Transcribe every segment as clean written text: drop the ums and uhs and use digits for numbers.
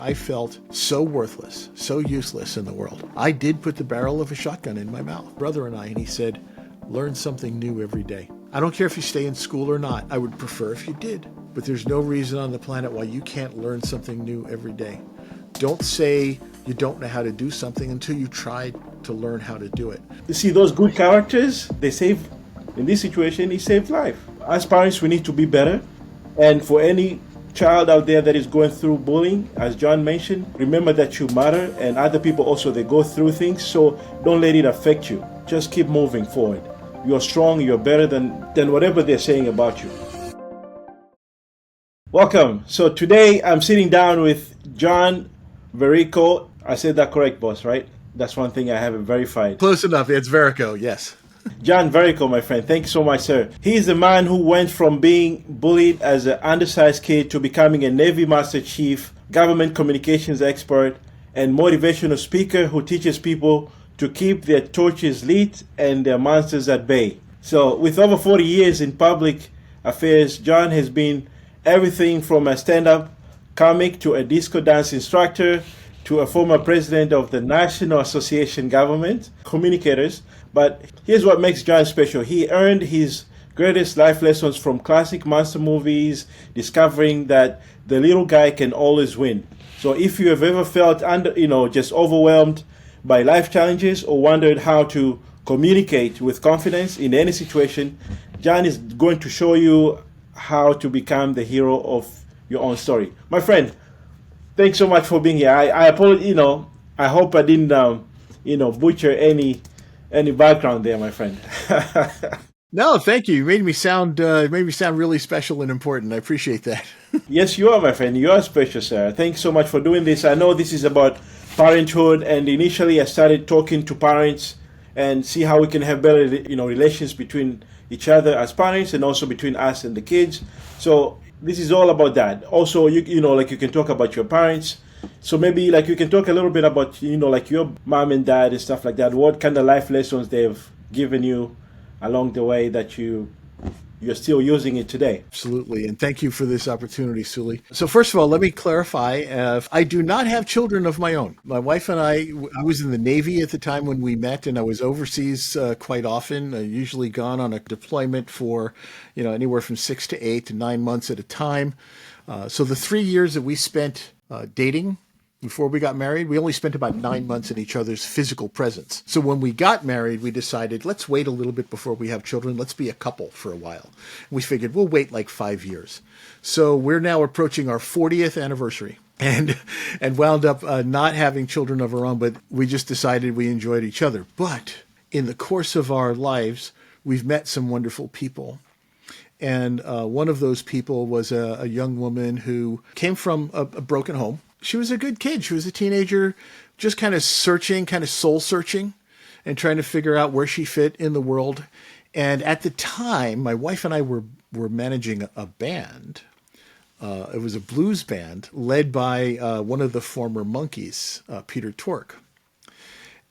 I felt so worthless, so useless in the world. I did put the barrel of a shotgun in my mouth. Brother and he said, learn something new every day. I don't care if you stay in school or not. I would prefer if you did. But there's no reason on the planet why you can't learn something new every day. Don't say you don't know how to do something until you try to learn how to do it. You see, those good characters, in this situation, it saved life. As parents, we need to be better. And for any child out there that is going through bullying, as John mentioned, remember that you matter, and other people also, they go through things, so don't let it affect you. Just keep moving forward. You're strong, you're better than whatever they're saying about you. Welcome. So today I'm sitting down with John Verrico. I said that correct, boss, right? That's one thing I haven't verified. Close enough. It's Verrico, yes. John Verrico, my friend, thank you so much, sir. He's the man who went from being bullied as an undersized kid to becoming a Navy Master Chief, government communications expert, and motivational speaker who teaches people to keep their torches lit and their monsters at bay. So with over 40 years in public affairs, John has been everything from a stand-up comic to a disco dance instructor to a former president of the National Association Government Communicators. But here's what makes John special. He earned his greatest life lessons from classic monster movies, discovering that the little guy can always win. So if you have ever felt just overwhelmed by life challenges or wondered how to communicate with confidence in any situation, John is going to show you how to become the hero of your own story. My friend, thanks so much for being here. I apologize, I hope I didn't butcher any background there, my friend. No, thank you. You made me sound really special and important. I appreciate that. Yes, you are, my friend. You are special, sir. Thanks so much for doing this. I know this is about parenthood, and initially I started talking to parents and see how we can have better, relations between each other as parents and also between us and the kids. So this is all about that. Also, you can talk about your parents. So maybe you can talk a little bit about, your mom and dad and stuff like that. What kind of life lessons they've given you along the way that you're still using it today. Absolutely. And thank you for this opportunity, Suli. So first of all, let me clarify. I do not have children of my own. My wife and I was in the Navy at the time when we met, and I was overseas quite often, usually gone on a deployment for, anywhere from 6 to 8 to 9 months at a time. So the 3 years that we spent dating before we got married, we only spent about 9 months in each other's physical presence. So when we got married, we decided, let's wait a little bit before we have children. Let's be a couple for a while. And we figured we'll wait like 5 years. So we're now approaching our 40th anniversary and wound up not having children of our own, but we just decided we enjoyed each other. But in the course of our lives, we've met some wonderful people. And one of those people was a young woman who came from a broken home. She was a good kid. She was a teenager, just kind of searching, kind of soul searching and trying to figure out where she fit in the world. And at the time, my wife and I were managing a band. It was a blues band led by one of the former Monkees, Peter Tork.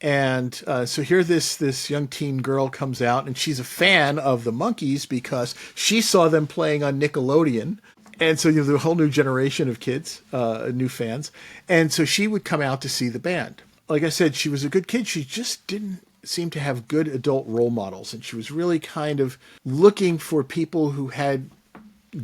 And so here this young teen girl comes out, and she's a fan of the Monkees because she saw them playing on Nickelodeon. And so there's a whole new generation of kids, new fans. And so she would come out to see the band. Like I said, she was a good kid. She just didn't seem to have good adult role models. And she was really kind of looking for people who had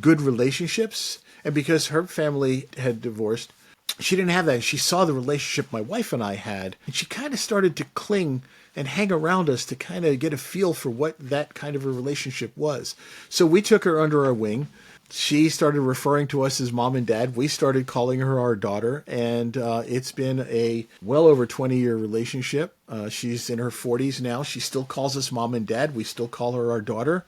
good relationships. And because her family had divorced, she didn't have that. She saw the relationship my wife and I had. And she kind of started to cling and hang around us to kind of get a feel for what that kind of a relationship was. So we took her under our wing. She started referring to us as mom and dad. We started calling her our daughter, and it's been a well over 20-year relationship. She's in her 40s now. She still calls us mom and dad. We still call her our daughter,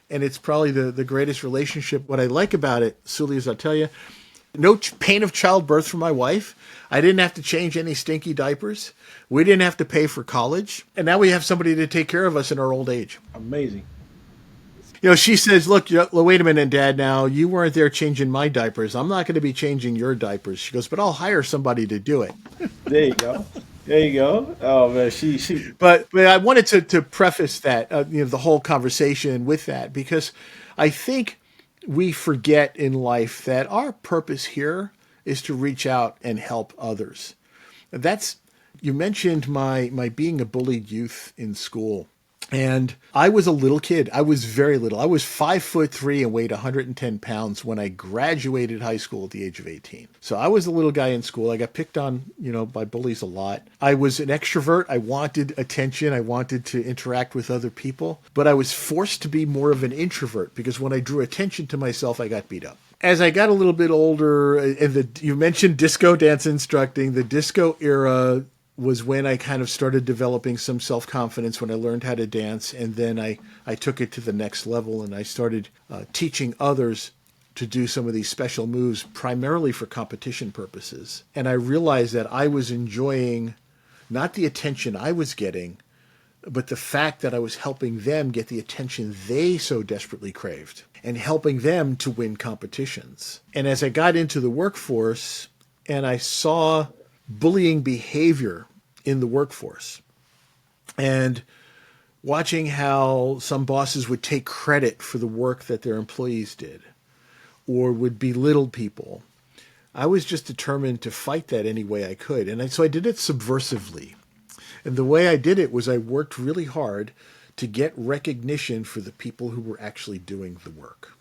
and it's probably the greatest relationship. What I like about it, Suli, is I'll tell you, no pain of childbirth for my wife. I didn't have to change any stinky diapers. We didn't have to pay for college, and now we have somebody to take care of us in our old age. Amazing. She says, look, wait a minute, Dad, now, you weren't there changing my diapers. I'm not going to be changing your diapers. She goes, but I'll hire somebody to do it. There you go. There you go. Oh, man, she. But I wanted to preface that, the whole conversation with that, because I think we forget in life that our purpose here is to reach out and help others. You mentioned my being a bullied youth in school. And I was a little kid. I was very little. I was 5'3" and weighed 110 pounds when I graduated high school at the age of 18. So I was a little guy in school. I got picked on, by bullies a lot. I was an extrovert. I wanted attention. I wanted to interact with other people. But I was forced to be more of an introvert because when I drew attention to myself, I got beat up. As I got a little bit older, and you mentioned disco dance instructing, the disco era was when I kind of started developing some self-confidence when I learned how to dance. And then I took it to the next level and I started teaching others to do some of these special moves, primarily for competition purposes. And I realized that I was enjoying not the attention I was getting, but the fact that I was helping them get the attention they so desperately craved and helping them to win competitions. And as I got into the workforce and I saw bullying behavior in the workforce and watching how some bosses would take credit for the work that their employees did or would belittle people, I was just determined to fight that any way I could. And so I did it subversively. And the way I did it was I worked really hard to get recognition for the people who were actually doing the work.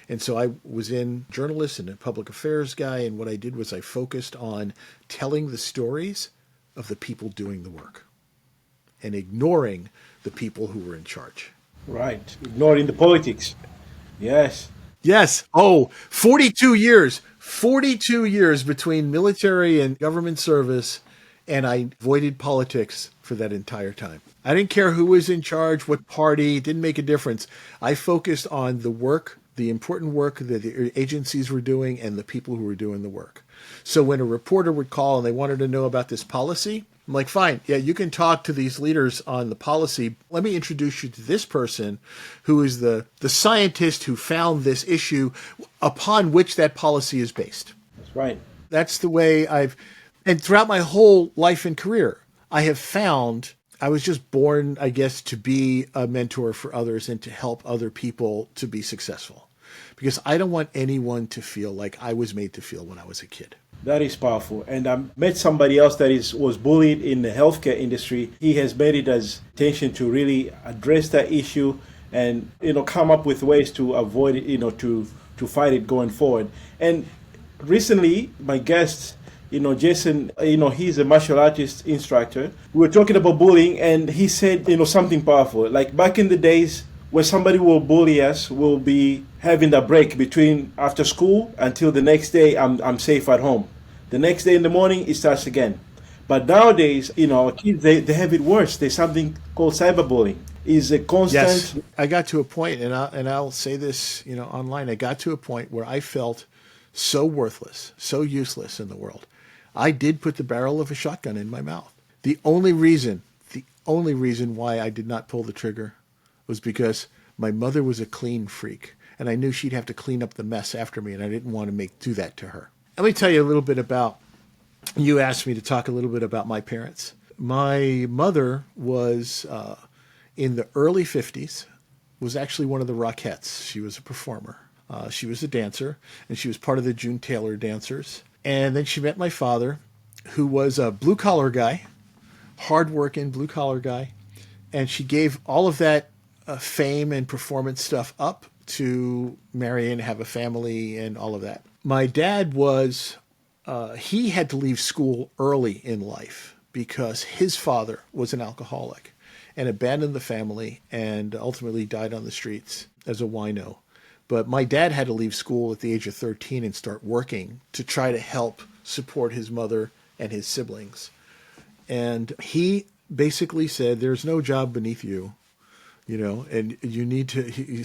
And so I was in journalist and a public affairs guy, and what I did was I focused on telling the stories of the people doing the work and ignoring the people who were in charge. Right. Ignoring the politics. Yes. Yes. Oh, 42 years. 42 years between military and government service, and I avoided politics for that entire time. I didn't care who was in charge, what party, it didn't make a difference. I focused on the work, the important work that the agencies were doing and the people who were doing the work. So when a reporter would call and they wanted to know about this policy, I'm like, fine, yeah, you can talk to these leaders on the policy. Let me introduce you to this person who is the scientist who found this issue upon which that policy is based. That's right. That's the way and throughout my whole life and career, I have found I was just born, I guess, to be a mentor for others and to help other people to be successful. Because I don't want anyone to feel like I was made to feel when I was a kid. That is powerful. And I met somebody else that was bullied in the healthcare industry. He has made it his intention to really address that issue and, come up with ways to avoid it, to fight it going forward. And recently, my guest, Jason, he's a martial artist instructor. We were talking about bullying and he said, something powerful. Like back in the days where somebody will bully us, we'll be having that break between after school until the next day I'm safe at home. The next day in the morning, it starts again. But nowadays, our kids, they have it worse. There's something called cyberbullying. It's a constant... Yes, I got to a point, and I'll say this, online. I got to a point where I felt so worthless, so useless in the world. I did put the barrel of a shotgun in my mouth. The only reason why I did not pull the trigger was because my mother was a clean freak, and I knew she'd have to clean up the mess after me, and I didn't want to do that to her. Let me tell you a little bit you asked me to talk a little bit about my parents. My mother was in the early 50s, was actually one of the Rockettes. She was a performer. She was a dancer, and she was part of the June Taylor dancers. And then she met my father, who was a blue-collar guy, hard-working blue-collar guy. And she gave all of that fame and performance stuff up to marry and have a family and all of that. My dad he had to leave school early in life because his father was an alcoholic and abandoned the family and ultimately died on the streets as a wino. But my dad had to leave school at the age of 13 and start working to try to help support his mother and his siblings. And he basically said, there's no job beneath you, and you need to,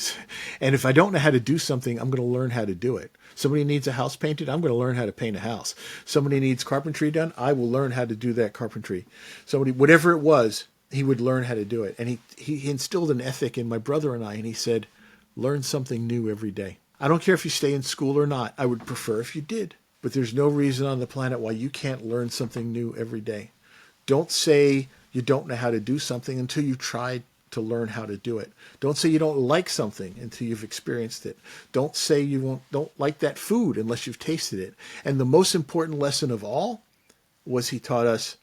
and if I don't know how to do something, I'm going to learn how to do it. Somebody needs a house painted, I'm going to learn how to paint a house. Somebody needs carpentry done, I will learn how to do that carpentry. Whatever it was, he would learn how to do it. And he instilled an ethic in my brother and I, and he said, learn something new every day. I don't care if you stay in school or not. I would prefer if you did. But there's no reason on the planet why you can't learn something new every day. Don't say you don't know how to do something until you've tried to learn how to do it. Don't say you don't like something until you've experienced it. Don't say don't like that food unless you've tasted it. And the most important lesson of all was he taught us,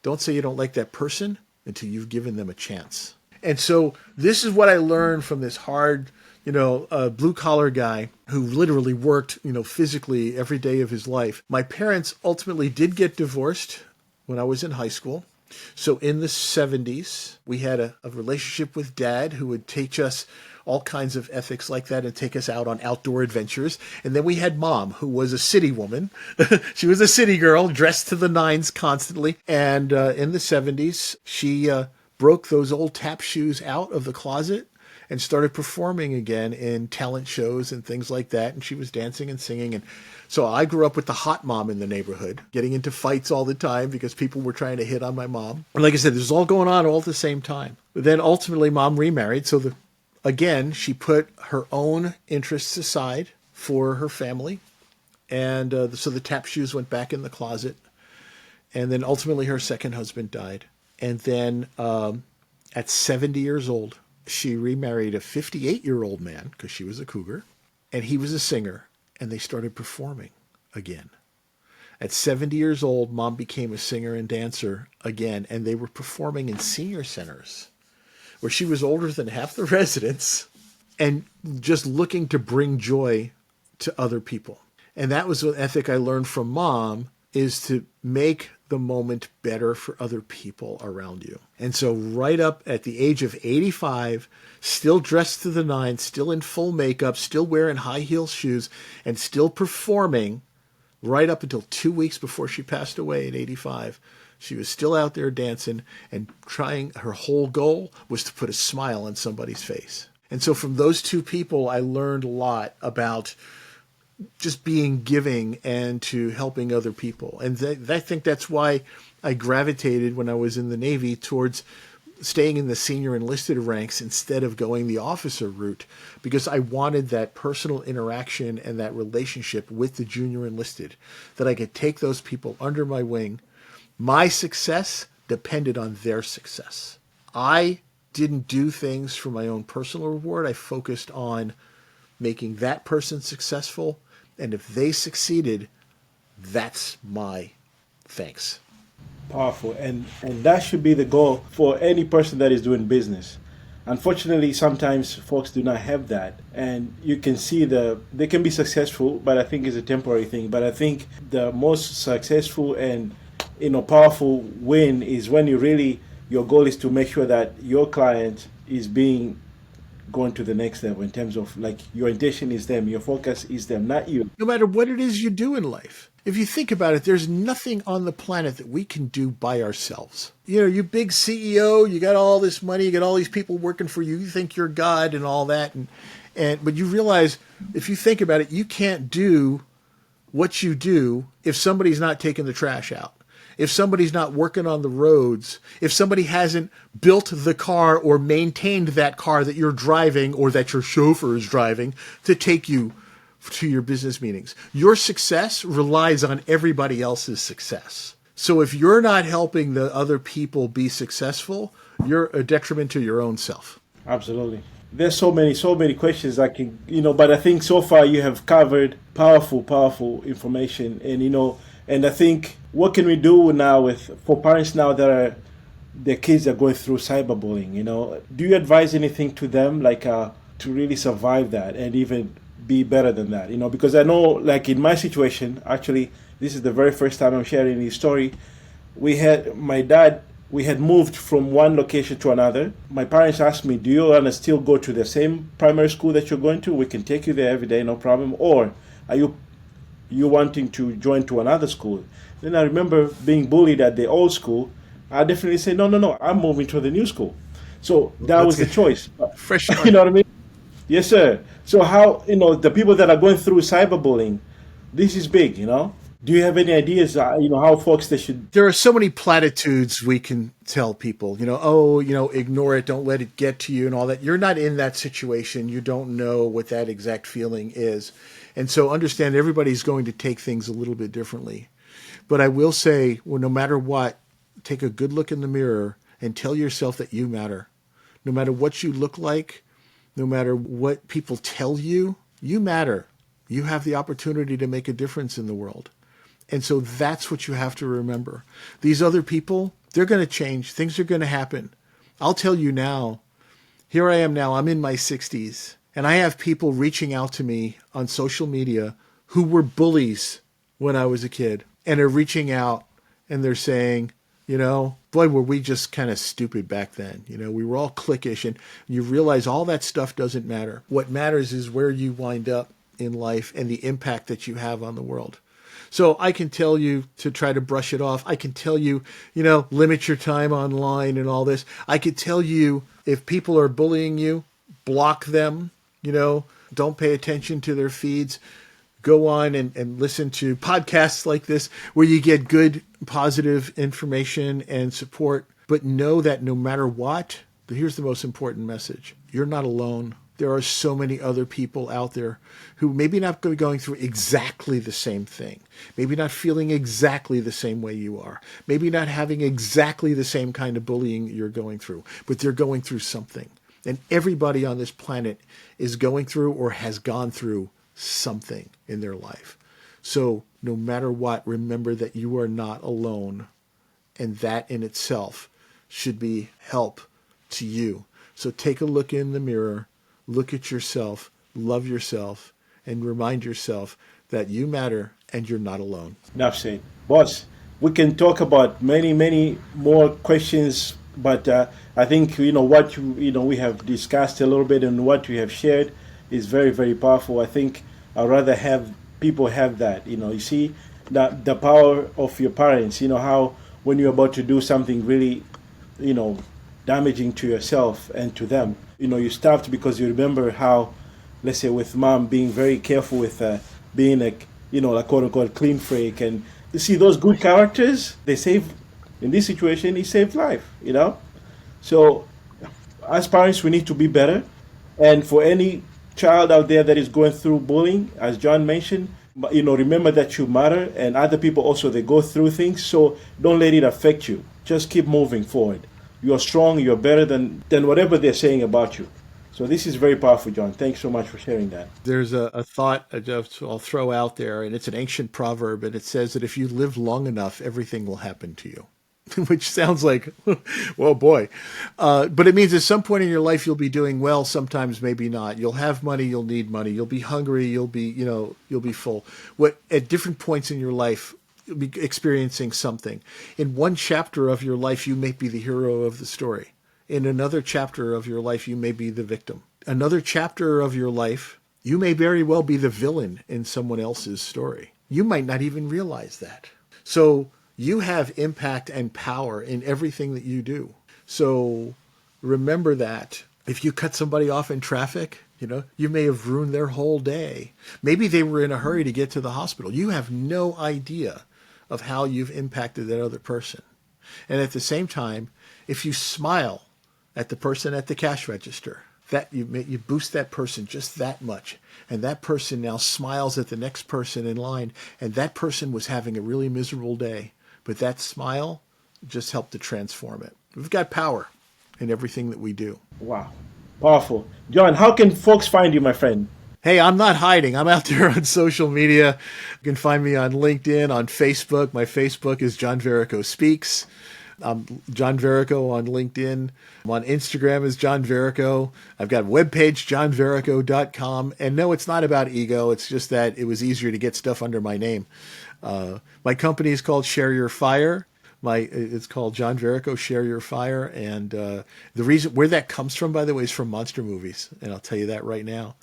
don't say you don't like that person until you've given them a chance. And so this is what I learned from this hard, blue collar guy who literally worked, physically every day of his life. My parents ultimately did get divorced when I was in high school. So in the 70s, we had a relationship with Dad who would teach us all kinds of ethics like that and take us out on outdoor adventures. And then we had Mom, who was a city woman. She was a city girl, dressed to the nines constantly. And in the 70s, she broke those old tap shoes out of the closet and started performing again in talent shows and things like that. And she was dancing and singing. And so I grew up with the hot mom in the neighborhood, getting into fights all the time because people were trying to hit on my mom. And like I said, this was all going on all at the same time. But then ultimately Mom remarried. So again, she put her own interests aside for her family. And so the tap shoes went back in the closet. And then ultimately her second husband died. And then at 70 years old, she remarried a 58-year-old man because she was a cougar. And he was a singer. And they started performing again. At 70 years old, Mom became a singer and dancer again. And they were performing in senior centers where she was older than half the residents and just looking to bring joy to other people. And that was an ethic I learned from Mom, is to make the moment better for other people around you. And so right up at the age of 85, still dressed to the nines, still in full makeup, still wearing high heel shoes, and still performing right up until 2 weeks before she passed away at 85. She was still out there dancing and trying. Her whole goal was to put a smile on somebody's face. And so from those two people, I learned a lot about just being giving and to helping other people. And I think that's why I gravitated when I was in the Navy towards staying in the senior enlisted ranks instead of going the officer route, because I wanted that personal interaction and that relationship with the junior enlisted, that I could take those people under my wing. My success depended on their success. I didn't do things for my own personal reward. I focused on making that person successful. And if they succeeded, that's my thanks. Powerful. And that should be the goal for any person that is doing business. Unfortunately, sometimes folks do not have that. And you can see they can be successful, but I think it's a temporary thing. But I think the most successful and powerful win is when your goal is to make sure that your client is going to the next level in terms of like your intention is them, your focus is them, not you. No matter what it is you do in life. If you think about it, there's nothing on the planet that we can do by ourselves. You big CEO, you got all this money, you got all these people working for you, you think you're God and all that. But you realize if you think about it, you can't do what you do if somebody's not taking the trash out. If somebody's not working on the roads, if somebody hasn't built the car or maintained that car that you're driving or that your chauffeur is driving to take you to your business meetings. Your success relies on everybody else's success. So if you're not helping the other people be successful, you're a detriment to your own self. Absolutely. There's so many questions I can, but I think so far you have covered powerful information. And I think what can we do now for parents now that their kids are going through cyberbullying, do you advise anything to them to really survive that and even be better than that, because I know like in my situation, actually, this is the very first time I'm sharing this story. We had moved from one location to another. My parents asked me, do you want to still go to the same primary school that you're going to? We can take you there every day, no problem. Or are you wanting to join to another school? Then I remember being bullied at the old school. I definitely say, no, I'm moving to the new school. So that was the choice. Fresh you know what I mean? Yes, sir. So how, the people that are going through cyberbullying, this is big, Do you have any ideas, how folks they should? There are so many platitudes we can tell people, ignore it, don't let it get to you and all that. You're not in that situation. You don't know what that exact feeling is. And so understand everybody's going to take things a little bit differently. But I will say, well, no matter what, take a good look in the mirror and tell yourself that you matter. No matter what you look like, no matter what people tell you, you matter. You have the opportunity to make a difference in the world. And so that's what you have to remember. These other people, they're going to change. Things are going to happen. I'll tell you now, here I am now, I'm in my 60s, and I have people reaching out to me on social media who were bullies when I was a kid, and are reaching out and they're saying, boy, were we just kind of stupid back then. We were all cliquish, and you realize all that stuff doesn't matter. What matters is where you wind up in life and the impact that you have on the world. So I can tell you to try to brush it off. I can tell you, limit your time online and all this. I could tell you if people are bullying you, block them, don't pay attention to their feeds. Go on and listen to podcasts like this where you get good, positive information and support. But know that no matter what, here's the most important message. You're not alone. There are so many other people out there who maybe not going through exactly the same thing, maybe not feeling exactly the same way you are, maybe not having exactly the same kind of bullying you're going through, but they're going through something. And everybody on this planet is going through or has gone through something in their life. So no matter what, remember that you are not alone. And that in itself should be help to you. So take a look in the mirror, look at yourself, love yourself, and remind yourself that you matter and you're not alone. Enough said. Boss, we can talk about many more questions, but I think, what we have discussed a little bit and what you have shared is very, very powerful. I think I'd rather have people have that. You see the power of your parents, how when you're about to do something really, damaging to yourself and to them, you stopped because you remember how, let's say with mom being very careful with being a quote unquote clean freak. And you see those good characters, they save, in this situation, he saved life, So as parents, we need to be better. And for any child out there that is going through bullying, as John mentioned, remember that you matter, and other people also, they go through things. So don't let it affect you. Just keep moving forward. You're strong. You're better than whatever they're saying about you. So this is very powerful, John. Thanks so much for sharing that. There's a thought I'll throw out there, and it's an ancient proverb, and it says that if you live long enough, everything will happen to you. Which sounds like, well, boy. But it means at some point in your life, you'll be doing well. Sometimes maybe not. You'll have money. You'll need money. You'll be hungry. You'll be full. At different points in your life, you'll be experiencing something. In one chapter of your life, you may be the hero of the story. In another chapter of your life, you may be the victim. Another chapter of your life, you may very well be the villain in someone else's story. You might not even realize that. So you have impact and power in everything that you do. So remember that. If you cut somebody off in traffic, you may have ruined their whole day. Maybe they were in a hurry to get to the hospital. You have no idea of how you've impacted that other person. And at the same time, if you smile at the person at the cash register, that you boost that person just that much. And that person now smiles at the next person in line. And that person was having a really miserable day. But that smile just helped to transform it. We've got power in everything that we do. Wow. Powerful. John, how can folks find you, my friend? Hey, I'm not hiding. I'm out there on social media. You can find me on LinkedIn, on Facebook. My Facebook is John Verrico Speaks. I'm John Verrico on LinkedIn. I'm on Instagram as John Verrico. I've got a webpage, johnverrico.com. And no, it's not about ego. It's just that it was easier to get stuff under my name. My company is called Share Your Fire. It's called John Verrico Share Your Fire. And the reason where that comes from, by the way, is from monster movies. And I'll tell you that right now.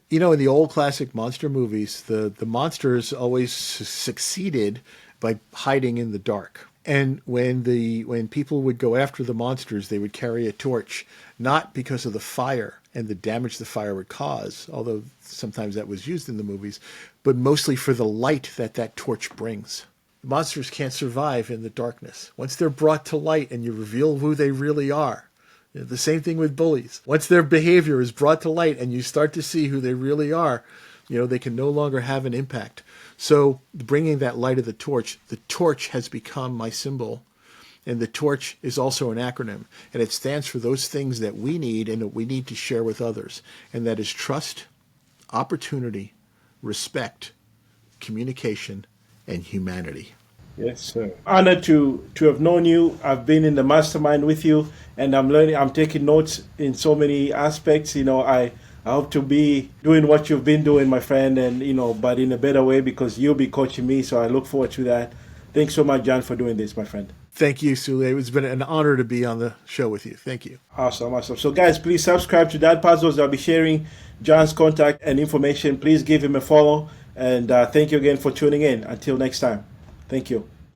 In the old classic monster movies, the monsters always succeeded by hiding in the dark. And when people would go after the monsters, they would carry a torch, not because of the fire and the damage the fire would cause, although sometimes that was used in the movies, but mostly for the light that torch brings. Monsters can't survive in the darkness. Once they're brought to light and you reveal who they really are, the same thing with bullies. Once their behavior is brought to light and you start to see who they really are, they can no longer have an impact. So bringing that light of the torch has become my symbol And the TORCH is also an acronym, and it stands for those things that we need and that we need to share with others. And that is trust, opportunity, respect, communication, and humanity. Yes, sir. Honored to have known you. I've been in the mastermind with you, and I'm taking notes in so many aspects. I hope to be doing what you've been doing, my friend, and but in a better way, because you'll be coaching me. So I look forward to that. Thanks so much, John, for doing this, my friend. Thank you, Sule. It's been an honor to be on the show with you. Thank you. Awesome. So guys, please subscribe to Dadpuzzles. I'll be sharing John's contact and information. Please give him a follow. And thank you again for tuning in. Until next time. Thank you.